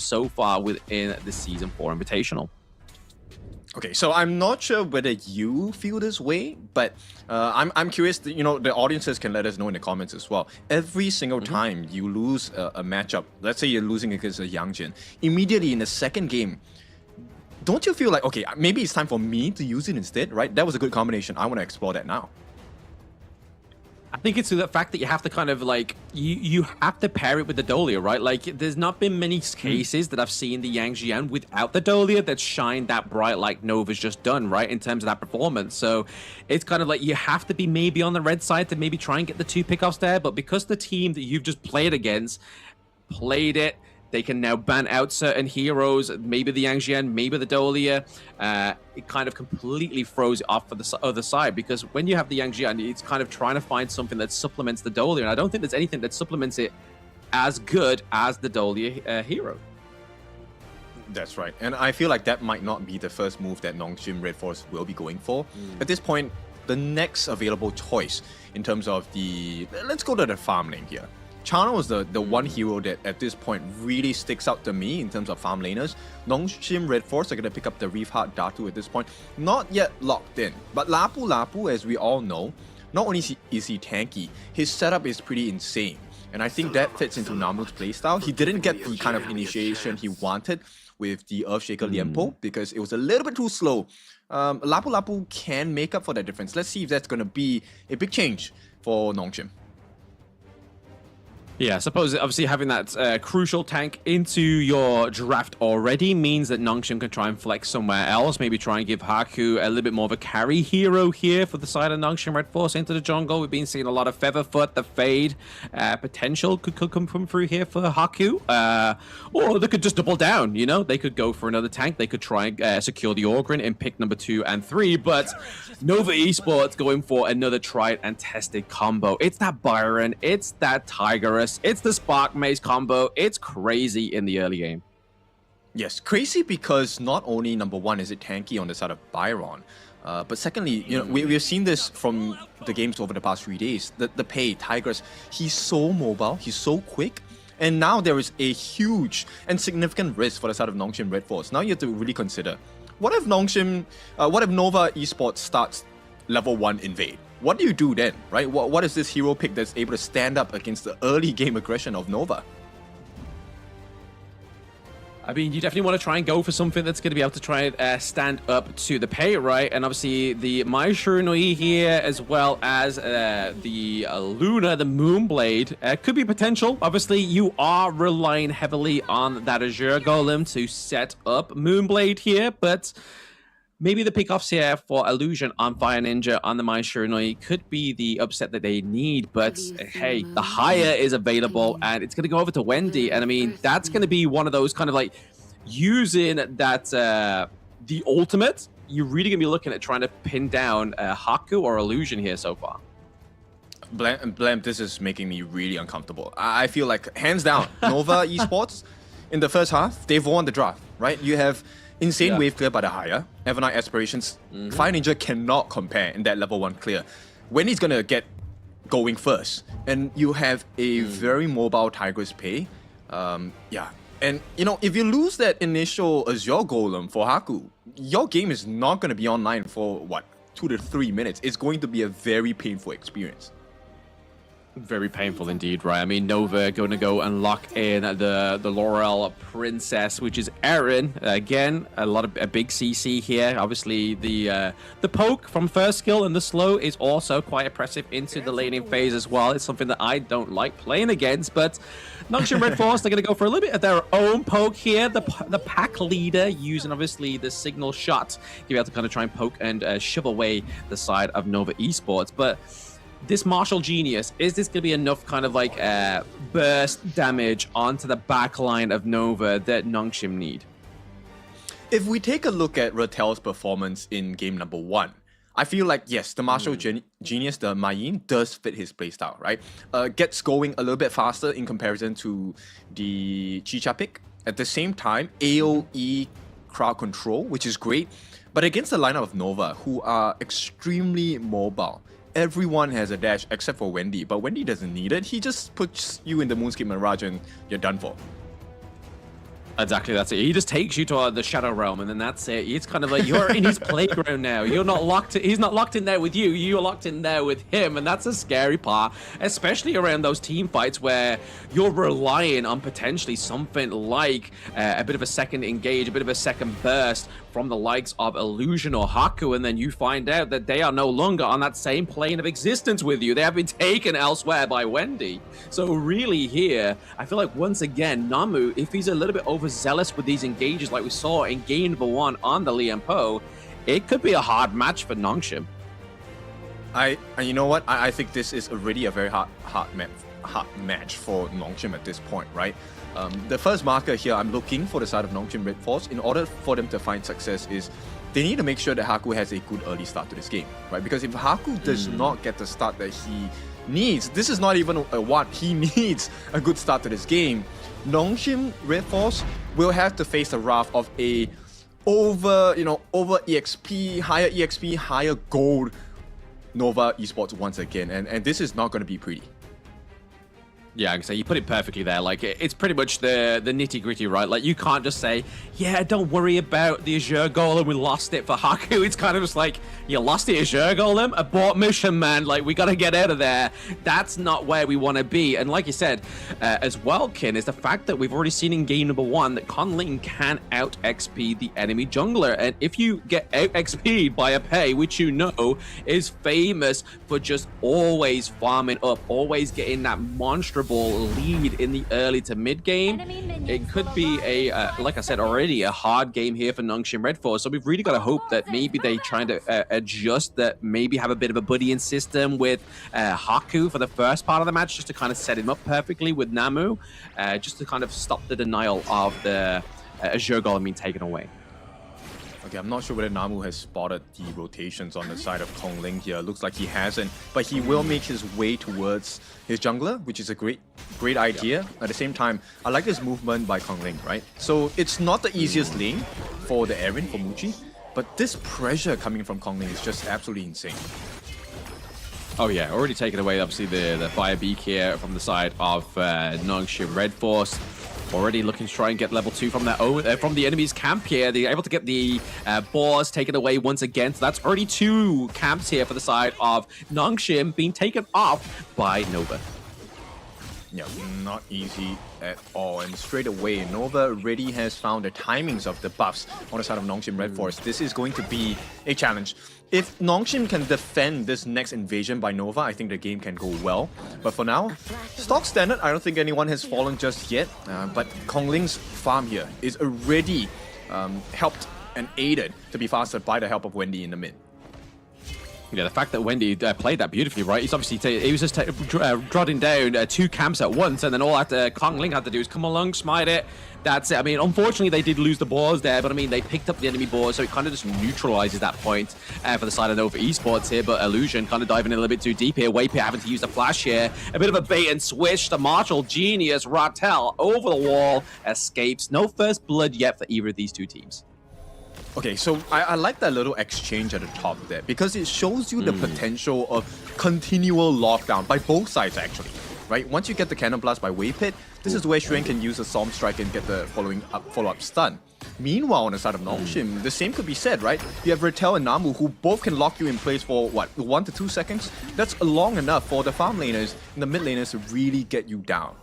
so far within the Season 4 Invitational. Okay, so I'm not sure whether you feel this way, but I'm curious. You know, the audiences can let us know in the comments as well. Every single time you lose a matchup, let's say you're losing against a Yangjin, immediately in the second game, don't you feel like, okay, maybe it's time for me to use it instead, right? That was a good combination. I want to explore that now. I think it's the fact that you have to kind of like, you have to pair it with the Dolia, right? Like, there's not been many cases that I've seen the Yang Jian without the Dolia that shine that bright like Nova's just done, right? In terms of that performance. So it's kind of like you have to be maybe on the red side to maybe try and get the 2 pickoffs there. But because the team that you've just played against played it, they can now ban out certain heroes, maybe the Yang Jian, maybe the Dolia. It kind of completely throws it off for the other side, because when you have the Yang Jian, it's kind of trying to find something that supplements the Dolia, and I don't think there's anything that supplements it as good as the Dolia hero. That's right, and I feel like that might not be the first move that NONGSHIM REDFORCE will be going for. At this point, the next available choice in terms of the... Let's go to the farm lane here. Chano is the one hero that at this point really sticks out to me in terms of farm laners. NONGSHIM REDFORCE are going to pick up the Reef Heart Datu at this point. Not yet locked in, but Lapu, as we all know, not only is he tanky, his setup is pretty insane. And I think that fits into Namu's playstyle. He didn't get the kind of initiation he wanted with the Earthshaker Liempo because it was a little bit too slow. Lapu can make up for that difference. Let's see if that's going to be a big change for NONGSHIM. Yeah, I suppose obviously having that crucial tank into your draft already means that NONGSHIM can try and flex somewhere else, maybe try and give Haku a little bit more of a carry hero here for the side of NONGSHIM REDFORCE into the jungle. We've been seeing a lot of Featherfoot, the Fade potential could come from through here for Haku. Or they could just double down, you know? They could go for another tank. They could try and secure the Ogryn in pick number 2 and 3, but Nova Esports going for another tried and tested combo. It's that Byron, it's that Tigerus, it's the Spark Maze combo. It's crazy in the early game. Yes, crazy because not only number one is it tanky on the side of Byron, but secondly, you know, we've seen this from the games over the past 3 days. The Pei, Tigress, he's so mobile, he's so quick, and now there is a huge and significant risk for the side of NONGSHIM REDFORCE. Now you have to really consider, what if Nova Esports starts level 1 invade? What do you do then, right? What is this hero pick that's able to stand up against the early game aggression of Nova? I mean, you definitely want to try and go for something that's going to be able to try and stand up to the Pei, right? And obviously the Mai Shurunui here, as well as the Luna, the Moonblade, could be potential. Obviously, you are relying heavily on that Azure Golem to set up Moonblade here, but maybe the pickoffs here for Illusion on Fire Ninja on the Mai Shurunui could be the upset that they need, but hey, the higher is available and it's going to go over to Wendy, and I mean, that's going to be one of those kind of like using that, the ultimate, you're really going to be looking at trying to pin down Haku or Illusion here so far. Blam, this is making me really uncomfortable. I feel like, hands down, Nova Esports, in the first half, they've won the draft, right? You have insane wave clear by the higher. Evernight Aspirations. Fire Ninja cannot compare in that level 1 clear. Wendy's gonna get going first. And you have a very mobile Tigress Pei. Yeah. And, you know, if you lose that initial Azure Golem for Haku, your game is not gonna be online for, what, 2 to 3 minutes. It's going to be a very painful experience. Very painful indeed, right? I mean, Nova going to go and lock in the Laurel Princess, which is Eren. Again, a big CC here. Obviously, the poke from first skill and the slow is also quite oppressive into the laning phase as well. It's something that I don't like playing against, but NONGSHIM REDFORCE, they're going to go for a little bit of their own poke here. The pack leader using, obviously, the signal shot to be able to kind of try and poke and shove away the side of Nova Esports, but this Martial Genius, is this going to be enough kind of like burst damage onto the back line of Nova that NONGSHIM need? If we take a look at Ratel's performance in game number 1, I feel like, yes, the Martial Genius, the Mayin, does fit his playstyle, right? Gets going a little bit faster in comparison to the Chicha pick. At the same time, AoE crowd control, which is great. But against the lineup of Nova, who are extremely mobile, everyone has a dash except for Wendy, but Wendy doesn't need it. He just puts you in the Moonscape Mirage and you're done for. Exactly, that's it. He just takes you to the Shadow Realm, and then that's it. It's kind of like you're in his playground now. You're not locked. He's not locked in there with you. You're locked in there with him, and that's a scary part, especially around those team fights where you're relying on potentially something like a bit of a second engage, a bit of a second burst from the likes of Illusion or Haku, and then you find out that they are no longer on that same plane of existence with you. They have been taken elsewhere by Wendy. So really here, I feel like once again, Namu, if he's a little bit overzealous with these engages like we saw in game number 1 on the Lian Po, it could be a hard match for NONGSHIM. And you know what? I think this is already a very hard match for NONGSHIM at this point, right? The first marker here I'm looking for the side of NONGSHIM REDFORCE in order for them to find success is they need to make sure that Haku has a good early start to this game, right? Because if Haku does not get the start that he needs, this is not even a what, he needs a good start to this game, NONGSHIM REDFORCE will have to face the wrath of a over EXP, higher gold Nova Esports once again, and this is not going to be pretty. Yeah, I can say you put it perfectly there. Like, it's pretty much the nitty gritty, right? Like, you can't just say, yeah, don't worry about the Azure Golem, we lost it for Haku. It's kind of just like, you lost the Azure Golem? Abort mission, man. Like, we got to get out of there. That's not where we want to be. And like you said, as well, Kin, is the fact that we've already seen in game number 1 that Conling can out XP the enemy jungler. And if you get out XP'd by a Pei, which you know is famous for just always farming up, always getting that monster lead in the early to mid game, it could be a like I said already, a hard game here for NONGSHIM REDFORCE. So we've really got to hope that maybe they trying to adjust, that maybe have a bit of a buddying system with Haku for the first part of the match, just to kind of set him up perfectly with Namu, just to kind of stop the denial of the Azure Golem being taken away. Okay, I'm not sure whether Namu has spotted the rotations on the side of Conling here. Looks like he hasn't, but he will make his way towards his jungler, which is a great idea. Yep. At the same time, I like this movement by Conling, right? So it's not the easiest lane for the Aaron, for Muji, but this pressure coming from Conling is just absolutely insane. Oh yeah, already taken away, obviously, the Fire Beak here from the side of NONGSHIM REDFORCE. Already looking to try and get level 2 from from the enemy's camp here. They're able to get the boars taken away once again. So that's already 2 camps here for the side of NONGSHIM being taken off by Nova. Yeah, not easy at all. And straight away, Nova already has found the timings of the buffs on the side of NONGSHIM REDFORCE. This is going to be a challenge. If NONGSHIM can defend this next invasion by Nova, I think the game can go well. But for now, stock standard, I don't think anyone has fallen just yet. But Congling's farm here is already helped and aided to be faster by the help of Wendy in the mid. Yeah, the fact that Wendy played that beautifully, right? He's obviously he was just drodding down 2 camps at once, and then all that Conling had to do is come along, smite it. That's it. I mean, unfortunately, they did lose the boars there, but I mean, they picked up the enemy boars, so it kind of just neutralizes that point for the side of Nova Esports here. But Illusion kind of diving in a little bit too deep here. Waypit having to use the flash here. A bit of a bait and switch. The martial genius Ratel over the wall escapes. No first blood yet for either of these 2 teams. Okay, so I like that little exchange at the top there, because it shows you the potential of continual lockdown by both sides, actually. Right? Once you get the Cannon Blast by Waypit, this is where Xuan can use a Storm Strike and get the follow-up stun. Meanwhile, on the side of NONGSHIM, the same could be said, right? You have Ratel and Namu, who both can lock you in place for, what, 1 to 2 seconds? That's long enough for the farm laners and the mid laners to really get you down.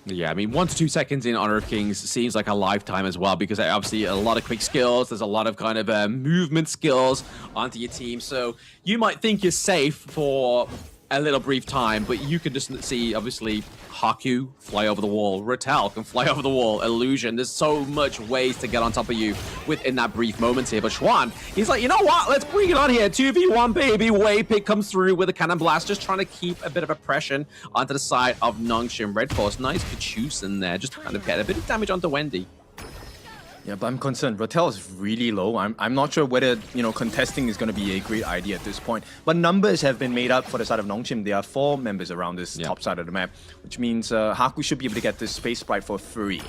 Yeah, I mean, 1 to 2 seconds in Honor of Kings seems like a lifetime as well, because obviously a lot of quick skills, there's a lot of kind of movement skills onto your team, so you might think you're safe for a little brief time, but you can just see, obviously, Haku fly over the wall, Ratel can fly over the wall, Illusion, there's so much ways to get on top of you within that brief moment here. But Xuan, he's like, you know what, let's bring it on here, 2v1 baby. Waypit comes through with a Cannon Blast, just trying to keep a bit of oppression onto the side of NONGSHIM REDFORCE. Nice Kachus in there, just to kind of get a bit of damage onto Wendy. Yeah, but I'm concerned. Ratel is really low. I'm not sure whether, contesting is going to be a great idea at this point. But numbers have been made up for the side of NONGSHIM. There are 4 members around this top side of the map, which means Haku should be able to get this Space Sprite for free.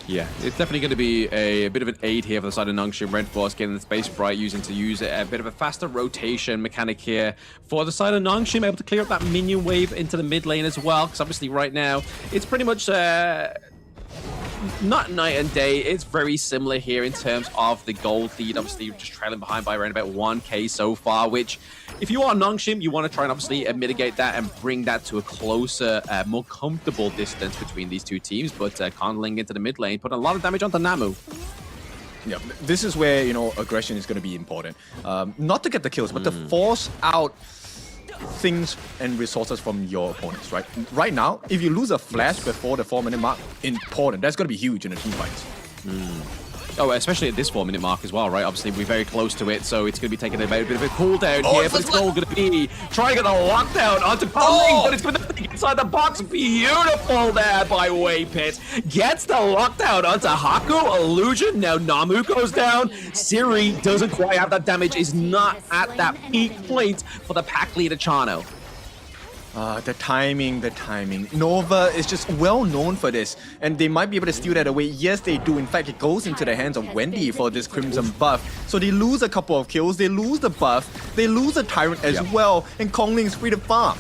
Yeah, it's definitely going to be a bit of an aid here for the side of NONGSHIM REDFORCE, getting the Space Sprite, using a bit of a faster rotation mechanic here for the side of NONGSHIM, able to clear up that minion wave into the mid lane as well, because obviously right now, it's pretty much not night and day. It's very similar here in terms of the gold lead. Obviously, you're just trailing behind by around about 1k so far, which if you are NONGSHIM, you want to try and obviously mitigate that and bring that to a closer, more comfortable distance between these two teams. But Conling into the mid lane, putting a lot of damage onto Namu. Yeah, this is where, you know, aggression is going to be important. Not to get the kills, but to force out things and resources from your opponents, right? Right now, if you lose a flash before the 4-minute mark, important. That's going to be huge in the team fights. Oh, especially at this 4-minute mark as well, right? Obviously, we're very close to it, so it's going to be taking a bit of a cooldown here, but it's still going to be trying to get a lockdown onto Conling, but it's going to be inside the box. Beautiful there by Waypit. Gets the lockdown onto Haku. Illusion. Now Namu goes down. Siri doesn't quite have that damage, is not at that peak point for the pack leader Chano. The timing. Nova is just well known for this, and they might be able to steal that away. Yes, they do. In fact, it goes into the hands of Wendy for this Crimson buff. So they lose a couple of kills, they lose the buff, they lose the Tyrant as well, and Conling is free to farm.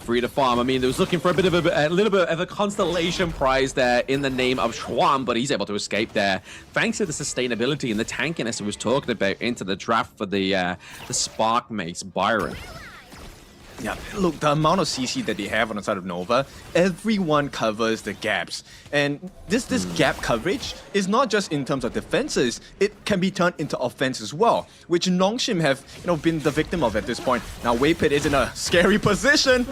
Free to farm. I mean, they was looking for a little bit of a constellation prize there in the name of Schwam, but he's able to escape there thanks to the sustainability and the tankiness he was talking about into the draft for the Spark Mace Byron. Yeah, look, the amount of CC that they have on the side of Nova, everyone covers the gaps. And this gap coverage is not just in terms of defenses, it can be turned into offense as well, which NONGSHIM have, you know, been the victim of at this point. Now Waypit is in a scary position.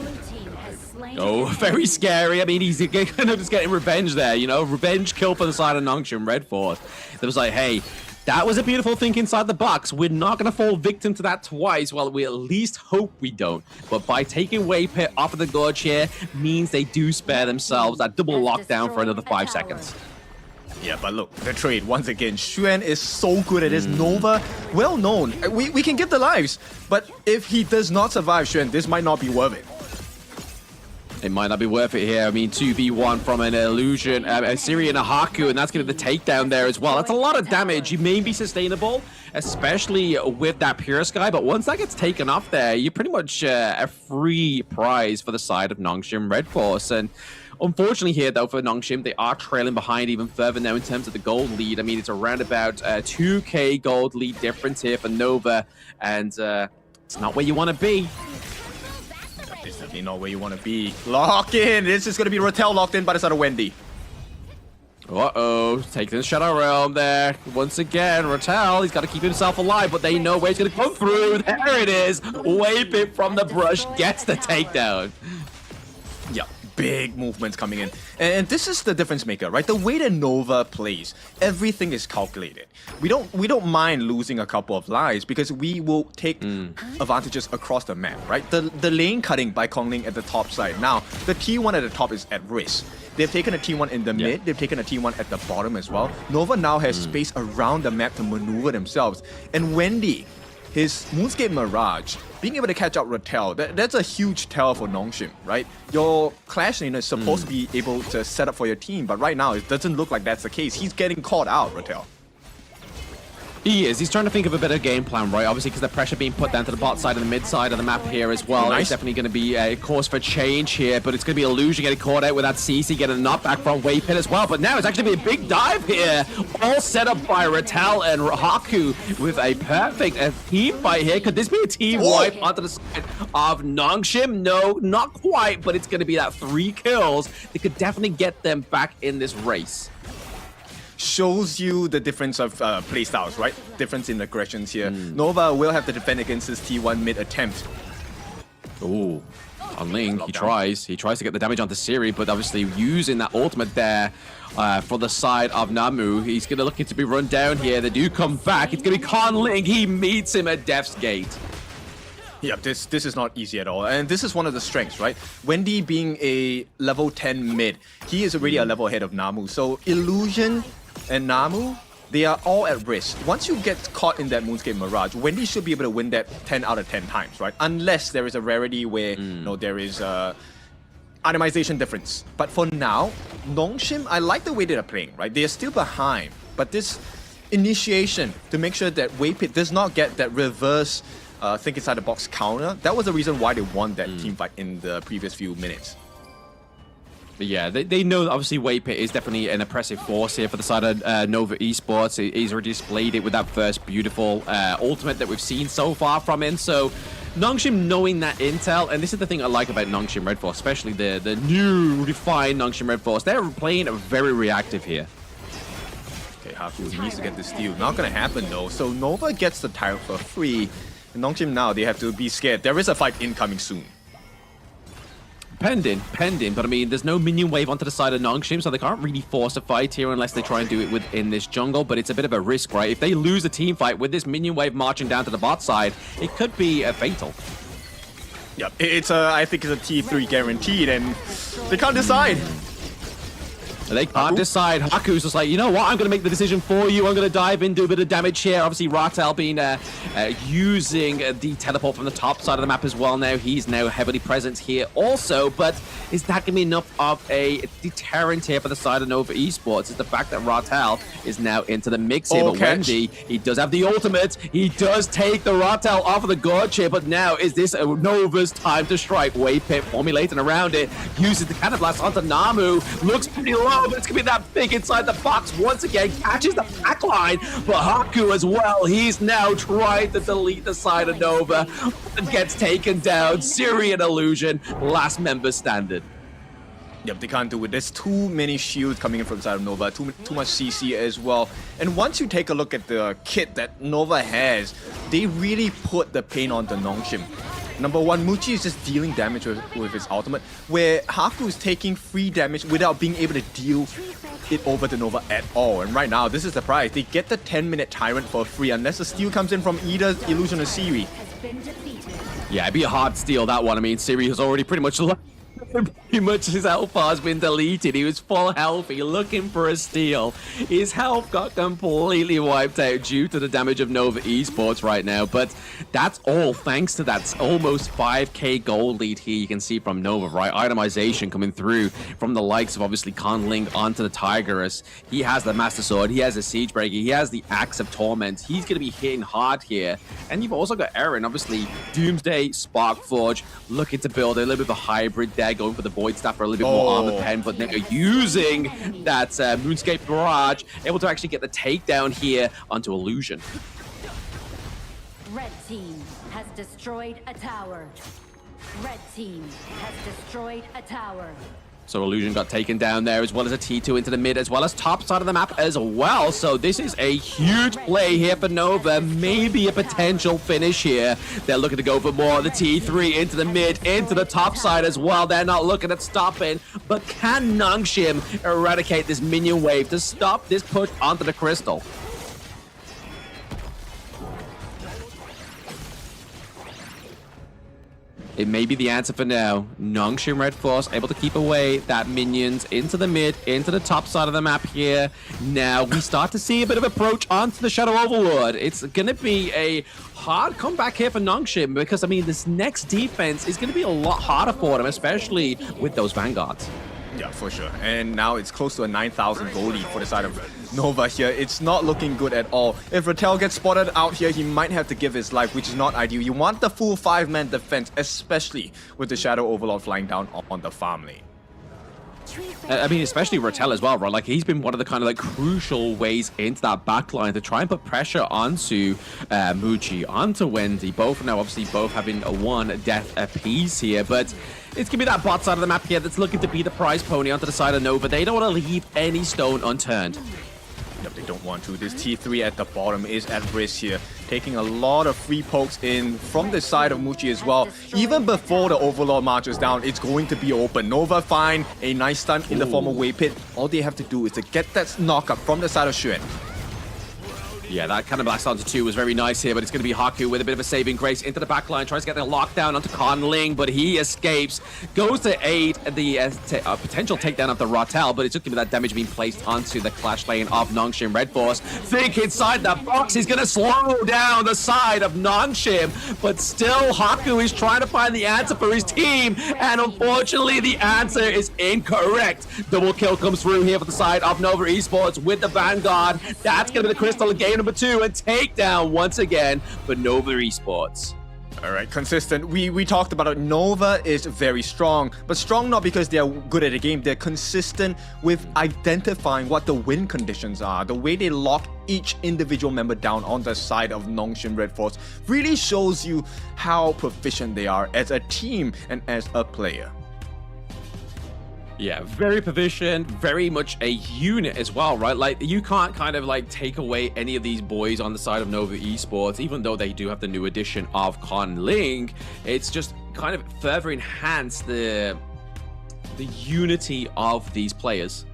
Oh, very scary. I mean, he's kind of just getting revenge there, you know, revenge kill for the side of NONGSHIM REDFORCE. It was like, hey, that was a beautiful thing inside the box. We're not going to fall victim to that twice. Well, we at least hope we don't. But by taking Waypit off of the gorge here means they do spare themselves that double lockdown for another 5 seconds. Yeah, but look, the trade, once again, Xuan is so good at this. Nova, well known. We can get the lives, but if he does not survive Xuan, this might not be worth it. It might not be worth it here. I mean, 2v1 from an Illusion, a Siri and a Haku, and that's going to be the takedown there as well. That's a lot of damage. You may be sustainable, especially with that Pure Sky, but once that gets taken off there, you're pretty much a free prize for the side of NONGSHIM REDFORCE. And unfortunately here, though, for NONGSHIM, they are trailing behind even further now in terms of the gold lead. I mean, it's around about 2k gold lead difference here for Nova, and it's not where you want to be. It's definitely not where you want to be. Lock in! This is going to be Rattel locked in by the side of Wendy. Uh-oh, taking the Shadow Realm there. Once again, Rattel, he's got to keep himself alive, but they know where he's going to come through. There it is. Waypit from the brush gets the takedown. Yeah, big movements coming in. And this is the difference maker, right? The way that Nova plays, everything is calculated. We don't mind losing a couple of lives because we will take advantages across the map, right? The lane cutting by Conling at the top side. Now, the T1 at the top is at risk. They've taken a T1 in the mid, they've taken a T1 at the bottom as well. Nova now has space around the map to maneuver themselves. And Wendy, his Moonscape Mirage, being able to catch out Rattel, that's a huge tell for NONGSHIM, right? Your Clash laner is supposed to be able to set up for your team, but right now it doesn't look like that's the case. He's getting caught out, Rattel. He is. He's trying to think of a better game plan, right? Obviously, because the pressure being put down to the bot side and the mid side of the map here as well. Nice. It's definitely going to be a course for change here, but it's going to be Illusion getting caught out with that CC, getting a knockback from Waypit as well. But now it's actually been a big dive here, all set up by Rattel and Haku with a perfect team fight here. Could this be a team wipe onto the side of NONGSHIM? No, not quite, but it's going to be that 3 kills that could definitely get them back in this race. Shows you the difference of playstyles, right? Difference in aggressions here. Nova will have to defend against this T1 mid attempt. Ooh, Conling, he tries to get the damage onto Siri, but obviously using that ultimate there for the side of Namu. He's going to look to be run down here. They do come back. It's going to be Conling. He meets him at Death's Gate. Yeah, this is not easy at all. And this is one of the strengths, right? Wendy being a level 10 mid, he is already a level ahead of Namu. So Illusion and Namu, they are all at risk. Once you get caught in that Moonscape Mirage, Wendy should be able to win that 10 out of 10 times, right? Unless there is a rarity where you know, there is a itemization difference. But for now, NONGSHIM, I like the way they're playing, right? They are still behind, but this initiation to make sure that Waypit does not get that reverse think inside the box counter, that was the reason why they won that team fight in the previous few minutes. But yeah, they know that obviously Wave Pit is definitely an oppressive force here for the side of Nova Esports. He's already displayed it with that first beautiful ultimate that we've seen so far from him. So NONGSHIM knowing that intel, and this is the thing I like about NONGSHIM Red Force, especially the new refined NONGSHIM Red Force. They're playing very reactive here. Okay, Haku, he needs to get the steal. Not gonna happen though. So Nova gets the tyrant for free. And NONGSHIM now, they have to be scared. There is a fight incoming soon. Pending, but I mean, there's no minion wave onto the side of NONGSHIM, so they can't really force a fight here unless they try and do it within this jungle, but it's a bit of a risk, right? If they lose a team fight with this minion wave marching down to the bot side, it could be fatal. Yeah, I think it's a T3 guaranteed, and they can't decide. They can't decide. Haku's just like, you know what? I'm going to make the decision for you. I'm going to dive in, do a bit of damage here. Obviously, Ratel being using the teleport from the top side of the map as well now. He's now heavily present here also. But is that going to be enough of a deterrent here for the side of Nova Esports? Is the fact that Ratel is now into the mix here. But Wendy, he does have the ultimate. He does take the Ratel off of the gorge here. But now is this Nova's time to strike? Wave Pit formulating around it. Uses the cannon blast onto Namu. Looks pretty low. But it's gonna be that big inside the box once again, catches the back line, but Haku as well, he's now trying to delete the side of Nova and gets taken down. Syrian illusion, last member standard. Yep, they can't do it. There's too many shields coming in from the side of Nova, too much CC as well. And once you take a look at the kit that Nova has, they really put the pain on the NONGSHIM. Number one, Muchi is just dealing damage with his ultimate, where Haku is taking free damage without being able to deal it over to Nova at all. And right now, this is the prize. They get the 10-minute Tyrant for free unless the steal comes in from either Illusion or Siri. Yeah, it'd be a hard steal, that one. I mean, Siri has already pretty much his health bar has been deleted. He was full healthy, looking for a steal. His health got completely wiped out due to the damage of Nova Esports right now. But that's all thanks to that almost 5k gold lead here you can see from Nova, right? Itemization coming through from the likes of obviously Conling onto the Tigerus. He has the Master Sword, he has the Siege Breaker, he has the Axe of Torment. He's going to be hitting hard here. And you've also got Aaron, obviously Doomsday, Sparkforge, looking to build a little bit of a hybrid there, going for the Void Staff for a little bit more armor pen, but now using that Moonscape Barrage, able to actually get the takedown here onto Illusion. Red team has destroyed a tower. Red team has destroyed a tower. So Illusion got taken down there, as well as a T2 into the mid, as well as top side of the map as well. So this is a huge play here for Nova. Maybe a potential finish here. They're looking to go for more. The T3 into the mid, into the top side as well. They're not looking at stopping. But can NONGSHIM eradicate this minion wave to stop this push onto the crystal? It may be the answer for now. NONGSHIM Red Force able to keep away that minions into the mid, into the top side of the map here. Now we start to see a bit of approach onto the Shadow Overlord. It's going to be a hard comeback here for NONGSHIM because, I mean, this next defense is going to be a lot harder for them, especially with those Vanguards. Yeah, for sure. And now it's close to a 9,000 gold lead for the side of Nova here. It's not looking good at all. If Ratel gets spotted out here, he might have to give his life, which is not ideal. You want the full 5-man defense, especially with the Shadow Overlord flying down on the farm lane. I mean, especially Ratel as well, right? Like, he's been one of the kind of like crucial ways into that backline to try and put pressure onto Muchi, onto Wendy. Both now, obviously, both having a 1 death apiece here, but it's gonna be that bot side of the map here that's looking to be the prize pony onto the side of Nova. They don't want to leave any stone unturned. Yep, they don't want to. This T3 at the bottom is at risk here, taking a lot of free pokes in from the side of Muchi as well. Even before the Overlord marches down, it's going to be open. Nova find a nice stun in the form of Wave Pit. All they have to do is to get that knockup from the side of Xuan. Yeah, that kind of blast onto 2 was very nice here, but it's going to be Haku with a bit of a saving grace into the backline, tries to get the lockdown onto Conling, but he escapes, goes to aid the potential takedown of the Ratel, but it's just going to be that damage being placed onto the clash lane of NONGSHIM Red Force. Think inside the box, he's going to slow down the side of NONGSHIM, but still Haku is trying to find the answer for his team, and unfortunately the answer is incorrect. Double kill comes through here for the side of Nova Esports with the Vanguard. That's going to be the crystal in game number 2, and takedown once again for Nova Esports. All right, consistent. We talked about it. Nova is very strong, but strong not because they're good at the game. They're consistent with identifying what the win conditions are. The way they lock each individual member down on the side of NONGSHIM REDFORCE really shows you how proficient they are as a team and as a player. Yeah, very proficient, very much a unit as well, right? Like, you can't kind of like take away any of these boys on the side of Nova Esports, even though they do have the new addition of Con Ling. It's just kind of further enhanced the unity of these players.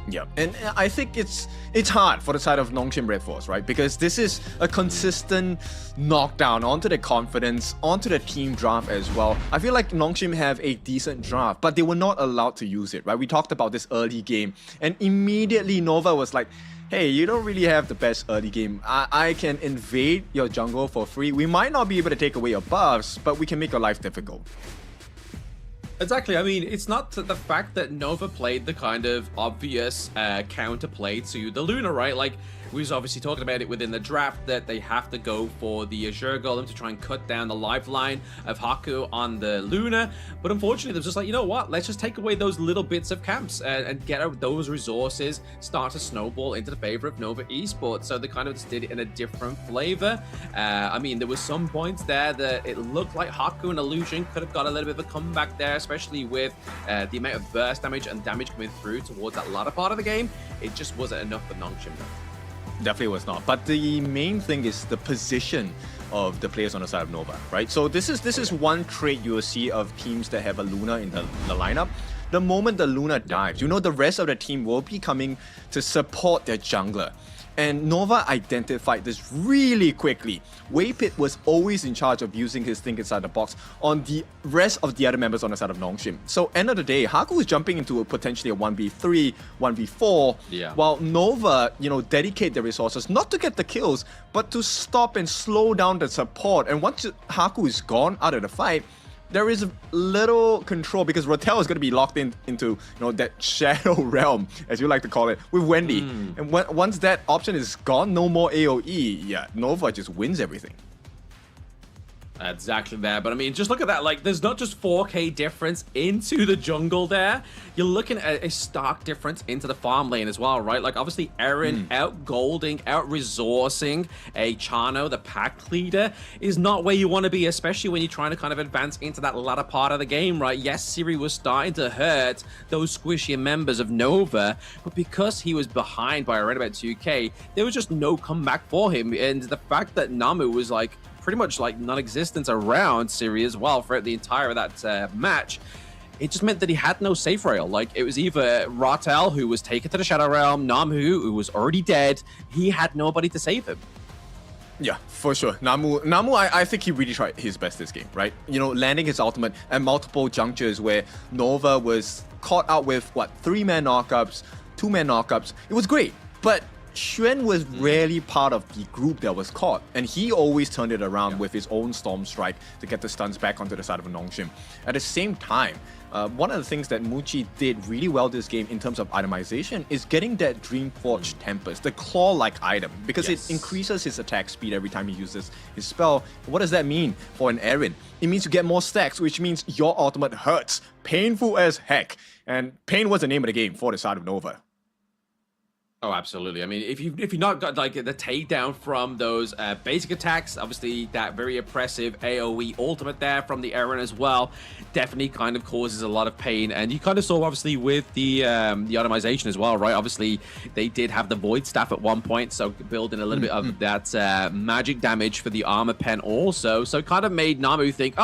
Yeah, and I think it's hard for the side of NONGSHIM REDFORCE, right? Because this is a consistent knockdown onto the confidence, onto the team draft as well. I feel like NONGSHIM have a decent draft, but they were not allowed to use it, right? We talked about this early game, and immediately Nova was like, hey, you don't really have the best early game. I can invade your jungle for free. We might not be able to take away your buffs, but we can make your life difficult. Exactly. I mean, it's not the fact that Nova played the kind of obvious counterplay to the Luna, right? Like, we was obviously talking about it within the draft that they have to go for the Azure Golem to try and cut down the lifeline of Haku on the Luna. But unfortunately, they're just like, you know what? Let's just take away those little bits of camps and get out those resources, start to snowball into the favor of Nova Esports. So they kind of just did it in a different flavor. I mean, there was some points there that it looked like Haku and Illusion could have got a little bit of a comeback there, especially with the amount of burst damage and damage coming through towards that latter part of the game. It just wasn't enough for NONGSHIM. Definitely was not. But the main thing is the position of the players on the side of Nova, right? So this is one trait you will see of teams that have a Luna in the lineup. The moment the Luna dives, you know the rest of the team will be coming to support their jungler. And Nova identified this really quickly. Waypit was always in charge of using his think inside the box on the rest of the other members on the side of NONGSHIM. So end of the day, Haku is jumping into potentially a 1v3, 1v4, while Nova, dedicate their resources not to get the kills, but to stop and slow down the support. And once Haku is gone out of the fight, there is little control because Rotel is going to be locked into that shadow realm, as you like to call it, with Wendy. And once that option is gone, no more AoE. Yeah, Nova just wins everything. Exactly there, but I mean, just look at that. Like, there's not just 4K difference into the jungle there. You're looking at a stark difference into the farm lane as well, right? Like, obviously, Eren out-golding, out-resourcing a Chano, the pack leader, is not where you want to be, especially when you're trying to kind of advance into that latter part of the game, right? Yes, Siri was starting to hurt those squishier members of Nova, but because he was behind by around about 2K, there was just no comeback for him. And the fact that Namu was like, pretty much like non-existent around Siri as well throughout the entire of that match, it just meant that he had no safe rail. Like, it was either Rotel, who was taken to the Shadow Realm, Namu, who was already dead. He had nobody to save him. Yeah, for sure. Namu, I think he really tried his best this game, right? Landing his ultimate at multiple junctures where Nova was caught out with, 3-man knockups, 2-man knockups. It was great, but Xuan was rarely part of the group that was caught, and he always turned it around with his own Storm Strike to get the stuns back onto the side of NONGSHIM. At the same time, one of the things that Muchi did really well this game in terms of itemization is getting that Dreamforged Tempest, the claw-like item, because it increases his attack speed every time he uses his spell. What does that mean for an Eren? It means you get more stacks, which means your ultimate hurts. Painful as heck. And pain was the name of the game for the side of Nova. Oh, absolutely. I mean, if you've not got like the takedown from those basic attacks, obviously that very oppressive AoE ultimate there from the Eren as well, definitely kind of causes a lot of pain. And you kind of saw obviously with the itemization as well, right? Obviously they did have the Void Staff at one point, so building a little bit of that magic damage for the armor pen also. So kind of made Namu think,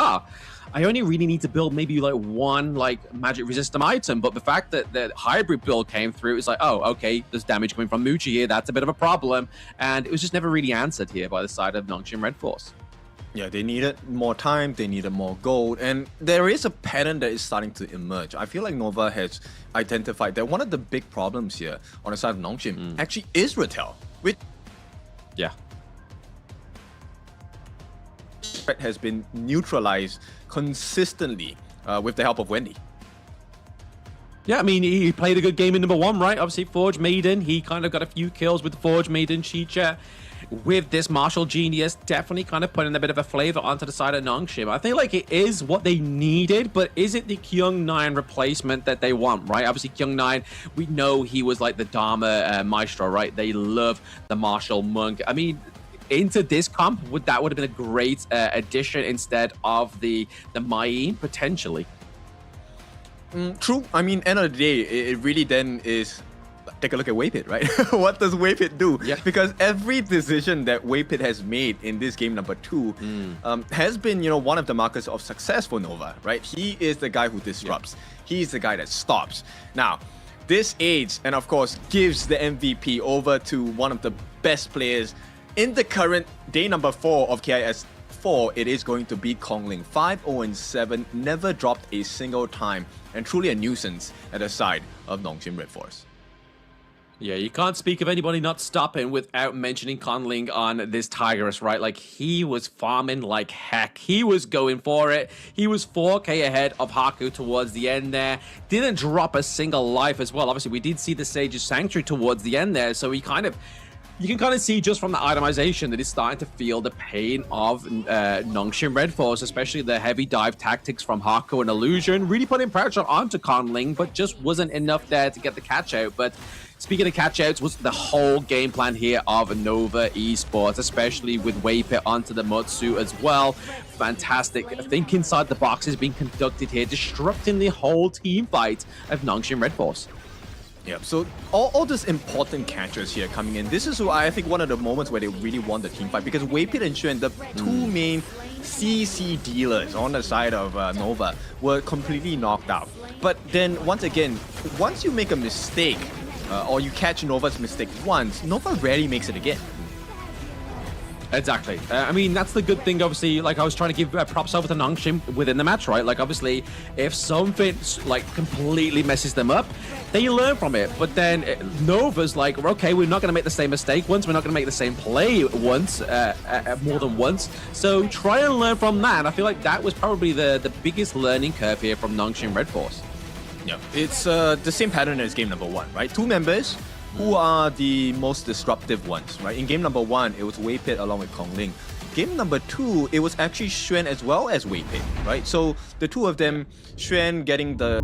I only really need to build maybe like one magic resistant item, but the fact that the hybrid build came through, it's like, oh, okay, there's damage coming from Muchi here, that's a bit of a problem, and it was just never really answered here by the side of NONGSHIM REDFORCE. Yeah, they needed more time, they needed more gold, and there is a pattern that is starting to emerge. I feel like Nova has identified that one of the big problems here on the side of NONGSHIM actually is Rotel, which has been neutralized consistently with the help of Wendy. Yeah, I mean, he played a good game in number 1, right? Obviously, Forge Maiden, he kind of got a few kills with Forge Maiden, Chicha. with this martial genius, definitely kind of putting a bit of a flavor onto the side of NONGSHIM. I think like it is what they needed, but is it the Kyung-9 replacement that they want, right? Obviously, Kyung-9, we know he was like the Dharma maestro, right? They love the martial monk. I mean, into this comp, would have been a great addition instead of the Mai potentially. True. I mean, end of the day, it really then is. Take a look at Waypit, right? What does Waypit do? Yeah. Because every decision that Waypit has made in this game number 2 has been, one of the markers of success for Nova, right? He is the guy who disrupts. He's the guy that stops. Now, this aids and of course gives the MVP over to one of the best players in the current day number 4 of KIS 4. It is going to be Kongling. 5-0-7, never dropped a single time, and truly a nuisance at the side of NONGSHIM REDFORCE. Yeah, you can't speak of anybody not stopping without mentioning Conling on this Tigress, right? Like, he was farming like heck. He was going for it. He was 4k ahead of Haku towards the end there. Didn't drop a single life as well. Obviously, we did see the Sage's Sanctuary towards the end there, so you can kind of see just from the itemization that he's starting to feel the pain of NONGSHIM REDFORCE, especially the heavy dive tactics from Haku and Illusion, really putting pressure onto Conling, but just wasn't enough there to get the catch out. But speaking of catch-outs, was the whole game plan here of Nova Esports, especially with Waypit onto the Mutsu as well. Fantastic. I think inside the box is being conducted here, disrupting the whole team fight of NONGSHIM REDFORCE. Yeah, so all these important catchers here coming in, this is, I think, one of the moments where they really won the team fight, because Waypit and Xuan, the two main CC dealers on the side of Nova, were completely knocked out. But then, once again, once you make a mistake, or you catch Nova's mistake once, Nova rarely makes it again. Exactly. I mean, that's the good thing, obviously. Like, I was trying to give props over to NONGSHIM within the match, right? Like, obviously, if something, like, completely messes them up, they learn from it. But then Nova's like, okay, we're not going to make the same mistake once. We're not going to make the same play once, more than once. So try and learn from that. And I feel like that was probably the biggest learning curve here from NONGSHIM REDFORCE. Yeah, it's the same pattern as game number 1, right? Two members who are the most disruptive ones, right? In game number 1, it was Waypit along with Kongling. Game number 2, it was actually Xuan as well as Waypit, right? So the two of them, Xuan getting the